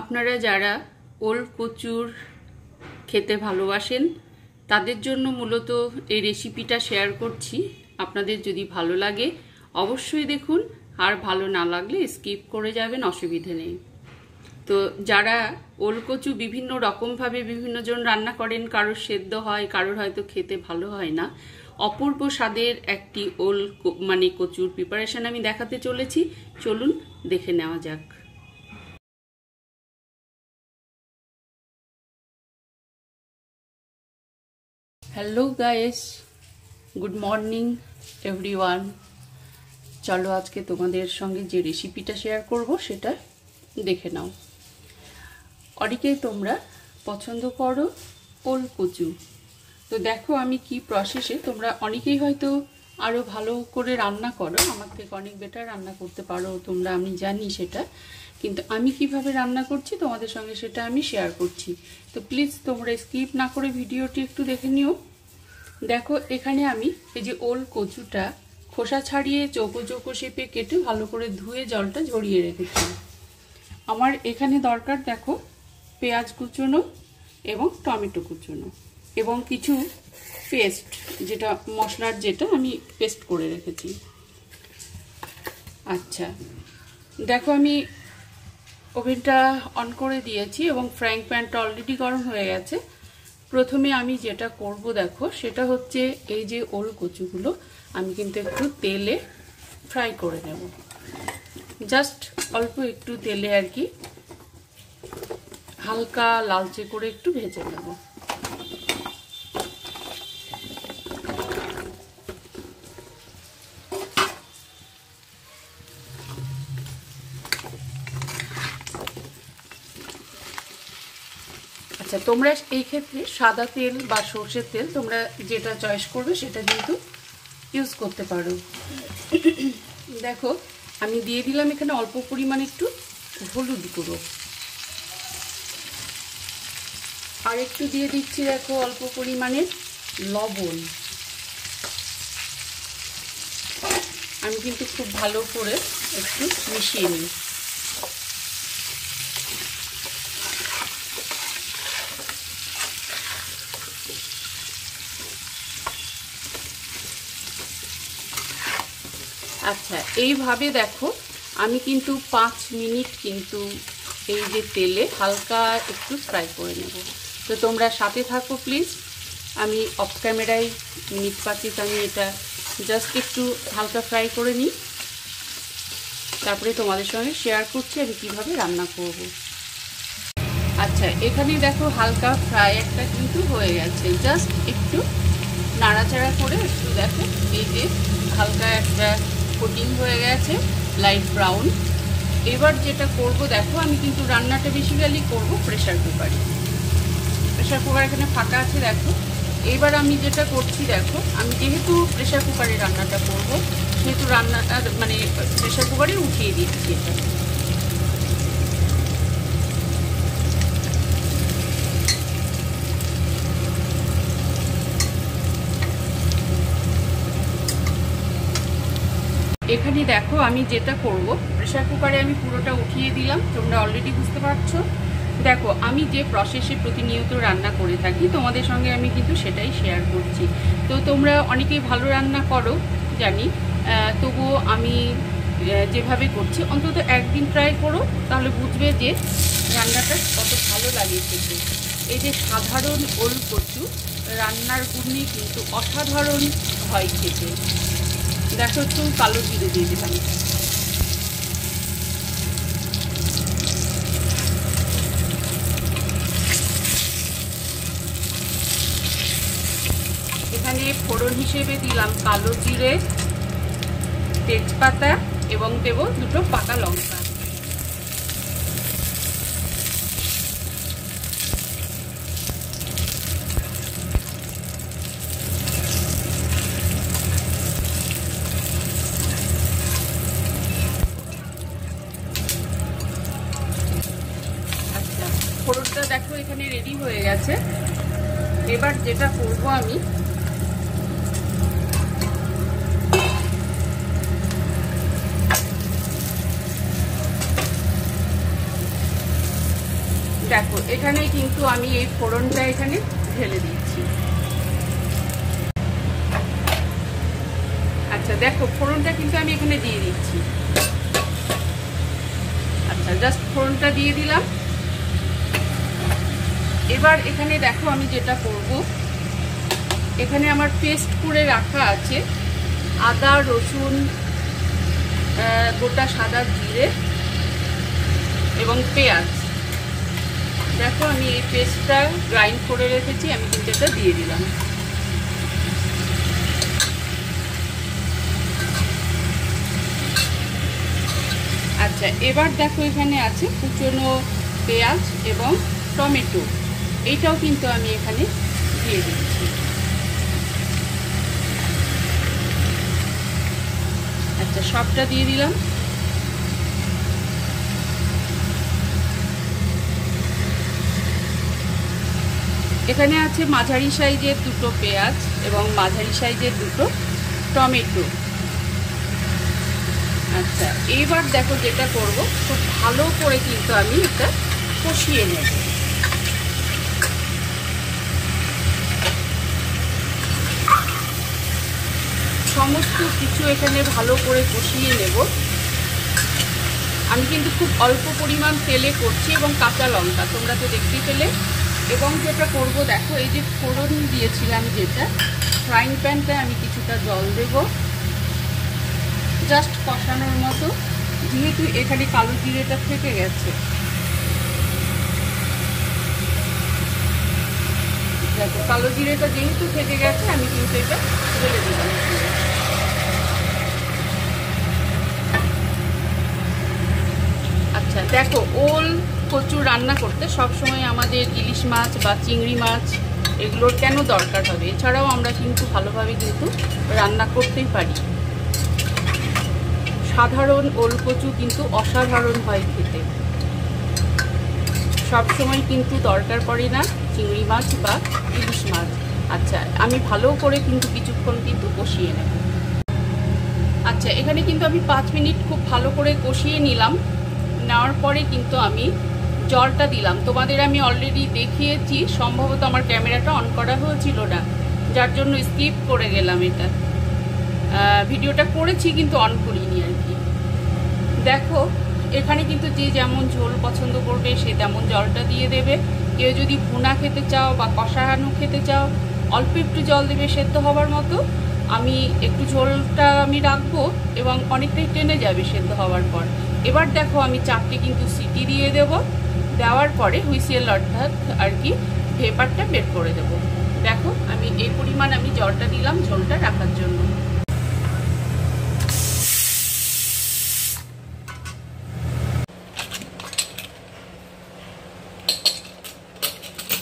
আপনারা যারা ওল কচুর খেতে ভালোবাসেন তাদের জন্য মূলত এই রেসিপিটা শেয়ার করছি। আপনাদের যদি ভালো লাগে অবশ্যই দেখুন, আর ভালো না লাগলে স্কিপ করে যাবেন, অসুবিধে নেই। তো যারা ওল কচু বিভিন্ন রকমভাবে বিভিন্ন জন রান্না করেন, কারোর সেদ্ধ হয়, কারোর হয়তো খেতে ভালো হয় না, অপূর্ব স্বাদের একটি ওল কচুর প্রিপারেশন আমি দেখাতে চলেছি। চলুন দেখে নেওয়া যাক। Hello guys, good morning everyone. চলো আজকে তোমাদের সঙ্গে যে রেসিপিটা শেয়ার করব সেটা দেখে নাও। অনেকেই তোমরা পছন্দ করো ওল কচু, তো দেখো আমি কি প্রসেসে, তোমরা অনেকেই হয়তো আরও ভালো করে রান্না করো, আমার থেকে অনেক বেটার রান্না করতে পারো তোমরা, আমি জানি সেটা, কিন্তু আমি কিভাবে রান্না করছি তোমাদের সঙ্গে সেটা আমি শেয়ার করছি। তো প্লিজ তোমরা স্কিপ না করে ভিডিওটি একটু দেখে নিও। দেখো এখানে আমি এই যে ওল কচুটা খোসা ছাড়িয়ে চৌকো চৌকো শেপে কেটে ভালো করে ধুয়ে জলটা ঝরিয়ে রেখেছি। আমার এখানে দরকার দেখো পেঁয়াজ কুচোনো এবং টমেটো কুচোনো এবং কিছু পেস্ট, যেটা মশলার, যেটা আমি পেস্ট করে রেখেছি। আচ্ছা দেখো আমি ওভেনটা অন করে দিয়েছি এবং ফ্রাইং প্যানটা অলরেডি গরম হয়ে গেছে। প্রথমে আমি যেটা করব দেখো সেটা হচ্ছে এই যে ওল কচুগুলো আমি কিন্তু একটু তেলে ফ্রাই করে নেব, জাস্ট অল্প একটু তেলে আর কি, হালকা লালচে করে একটু ভেজে নেব। আচ্ছা তোমরা এই ক্ষেত্রে সাদা তেল বা সর্ষের তেল তোমরা যেটা চয়েস করবে সেটা কিন্তু ইউজ করতে পারো। দেখো আমি দিয়ে দিলাম এখানে অল্প পরিমাণে একটু হলুদ গুঁড়ো, আর একটু দিয়ে দিচ্ছি দেখো অল্প পরিমাণে লবণ। আমি কিন্তু খুব ভালো করে একটু মিশিয়ে নিই। আচ্ছা এইভাবে দেখো আমি কিন্তু 5 মিনিট কিন্তু এই যে তেলে হালকা একটু ফ্রাই করে নেব। তো তোমরা সাথে থাকো প্লিজ। আমি অফ ক্যামেরায় মিনিট 5 আমি এটা জাস্ট একটু হালকা ফ্রাই করে নিই, তারপরে তোমাদের সঙ্গে শেয়ার করছি আমি কীভাবে রান্না করব। আচ্ছা এখানে দেখো হালকা ফ্রাই একটা কিন্তু হয়ে গেছে, জাস্ট একটু নাড়াচাড়া করে একটু দেখো এই যে হালকা একটা কোটিং হয়ে গেছে লাইট ব্রাউন। এবার যেটা করব দেখো আমি কিন্তু রান্নাটা বেসিক্যালি করব প্রেসার কুকারে। প্রেসার কুকার এখানে ফাঁকা আছে দেখো। এবার আমি যেটা করছি দেখো, আমি যেহেতু প্রেসার কুকারে রান্নাটা করব সেহেতু রান্নাটা প্রেসার কুকারে উঠিয়ে দিচ্ছি এটা। এখানে দেখো আমি যেটা করব প্রেসার কুকারে আমি পুরোটা উঠিয়ে দিলাম, তোমরা অলরেডি বুঝতে পারছো। দেখো আমি যে প্রসেসে প্রতিনিয়ত রান্না করে থাকি তোমাদের সঙ্গে আমি কিন্তু সেটাই শেয়ার করছি। তো তোমরা অনেকেই ভালো রান্না করো জানি, তবুও আমি যেভাবে করছি অন্তত একদিন ট্রাই করো, তাহলে বুঝবে যে রান্নাটা কত ভালো লাগে খেতে। এই যে সাধারণ ওল কচু রান্নার গুণে কিন্তু অসাধারণ হয় খেতে। দেখো একটু কালো জিরে দিয়ে দিলাম। এখানে ফোড়ন হিসেবে দিলাম কালো জিরে, তেজপাতা এবং দেব 2টো পাকা লঙ্কা। আচ্ছা ফোড়নটা দেখো এখানে রেডি হয়ে গেছে। এবার যেটা করব আমি দেখো এখানে কিন্তু আমি এই ফোড়নটা এখানে ঢেলে দিচ্ছি। আচ্ছা দেখো ফোড়নটা কিন্তু আমি এখানে দিয়ে দিচ্ছি। আচ্ছা জাস্ট ফোড়নটা দিয়ে দিলাম। এবার এখানে দেখো আমি যেটা করব, এখানে আমার পেস্ট করে রাখা আছে আদা রসুন গোটা সাদা জিরে এবং পেঁয়াজ। দেখো আমি এই পেস্টটা গ্রাইন্ড করে রেখেছি, আমি কিন্তু এটা দিয়ে দিলাম। আচ্ছা এবার দেখো এখানে আছে কুচনো পেঁয়াজ এবং টমেটো, এইটাও কিন্তু আমি এখানে দিয়ে দিচ্ছি। আচ্ছা সবটা দিয়ে দিলাম। এখানে আছে মাঝারি সাইজের দুটো পেঁয়াজ এবং মাঝারি সাইজের দুটো টমেটো। আচ্ছা এইবার দেখো যেটা করব, খুব ভালো করে কিন্তু আমি এটা কষিয়ে নেব। সমস্ত কিছু এখানে ভালো করে কষিয়ে নেব। আমি কিন্তু খুব অল্প পরিমাণ তেলে করছি এবং কাঁচা লঙ্কা তোমরা তো দেখতেই পেলে। এবং যেটা করব দেখো, এই যে ফোড়ন দিয়েছিলাম যেটা ফ্রাইং প্যানটায় আমি কিছুটা জল দেব জাস্ট কষানোর মতো, যেহেতু এখানে কালো জিরেটা থেকে গেছে। দেখো কালো জিরেটা যেহেতু থেকে গেছে আমি কিন্তু এটা ঢেলে দিলাম। আচ্ছা দেখো ওল কচু রান্না করতে সবসময় আমাদের ইলিশ মাছ বা চিংড়ি মাছ এগুলোর কেন দরকার হবে? এছাড়াও আমরা কিন্তু ভালোভাবে কিন্তু রান্না করতেই পারি। সাধারণ ওল কচু কিন্তু অসাধারণ হয় খেতে, সবসময় কিন্তু দরকার পড়ে না চিংড়ি মাছ বা ইলিশ মাছ। আচ্ছা আমি ভালো করে কিন্তু কিছুক্ষণ কিন্তু কষিয়ে নেব। আচ্ছা এখানে কিন্তু আমি 5 মিনিট খুব ভালো করে কষিয়ে নিলাম। নেওয়ার পরে কিন্তু আমি জলটা দিলাম। তোমাদের আমি অলরেডি দেখিয়েছি, সম্ভবত আমার ক্যামেরাটা অন করা হয়েছিল না, যার জন্য স্কিপ করে গেলাম। এটা ভিডিওটা করেছি কিন্তু অন করিনি আর কি। দেখো এখানে কিন্তু যে যেমন ঝোল পছন্দ করবে সে তেমন জলটা দিয়ে দেবে। কেউ যদি ভুনা খেতে চাও বা কষানো খেতে চাও অল্প একটু জল দেবে সেদ্ধ হওয়ার মতো। আমি একটু ঝোলটা আমি রাখবো এবং অনেকটাই টেনে যাবে সেদ্ধ হওয়ার পর। এবার দেখো আমি 4টে কিন্তু সিটি দিয়ে দেব। দেওয়ার পরে হুইসেল অর্থাৎ আর কি ভেপারটা বের করে দেব। দেখো আমি এই পরিমাণ আমি জলটা দিলাম ঝোলটা রাখার জন্য।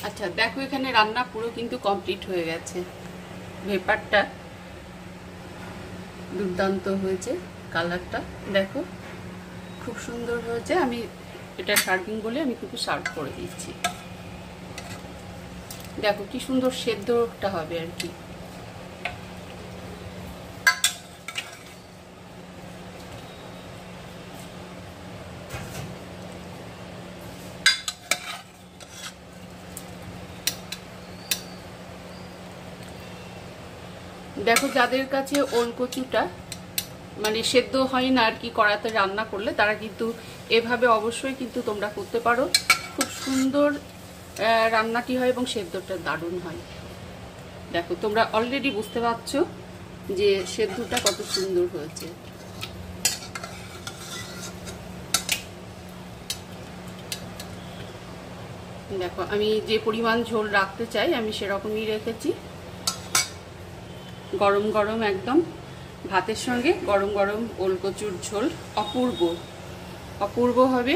আচ্ছা দেখো এখানে রান্না পুরো কিন্তু কমপ্লিট হয়ে গেছে। ভেপারটা দুর্দান্ত হয়েছে, কালারটা দেখো খুব সুন্দর হয়েছে। আমি এটা সার্ভিং বলে আমি কিন্তু সার্ভ করে দিচ্ছি। দেখো কি সুন্দর সেদ্ধটা হবে আর কি। দেখো যাদের কাছে ওল কচুটা মানে সেদ্ধ হয় না আর কি কড়াতে রান্না করলে, তারা কিন্তু এভাবে অবশ্যই কিন্তু তোমরা করতে পারো। খুব সুন্দর রান্নাটি হয় এবং সেদ্ধটা দারুণ হয়। দেখো তোমরা অলরেডি বুঝতে পারছো যে সেদ্ধটা কত সুন্দর হয়েছে। দেখো আমি যে পরিমাণ ঝোল রাখতে চাই আমি সেরকমই রেখেছি। গরম গরম একদম ভাতের সঙ্গে গরম গরম ওল কচুর ঝোল অপূর্ব অপূর্ব হবে।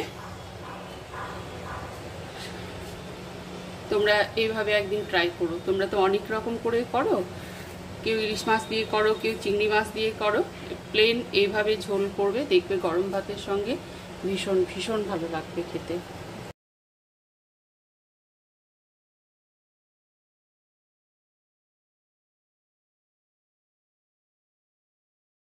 তোমরা এইভাবে একদিন ট্রাই করো। তোমরা তো অনেক রকম করে করো, কেউ ইলিশ মাছ দিয়ে করো, কেউ চিংড়ি মাছ দিয়ে করো। প্লেন এইভাবে ঝোল করবে, দেখবে গরম ভাতের সঙ্গে ভীষণ ভীষণ ভালো লাগবে খেতে।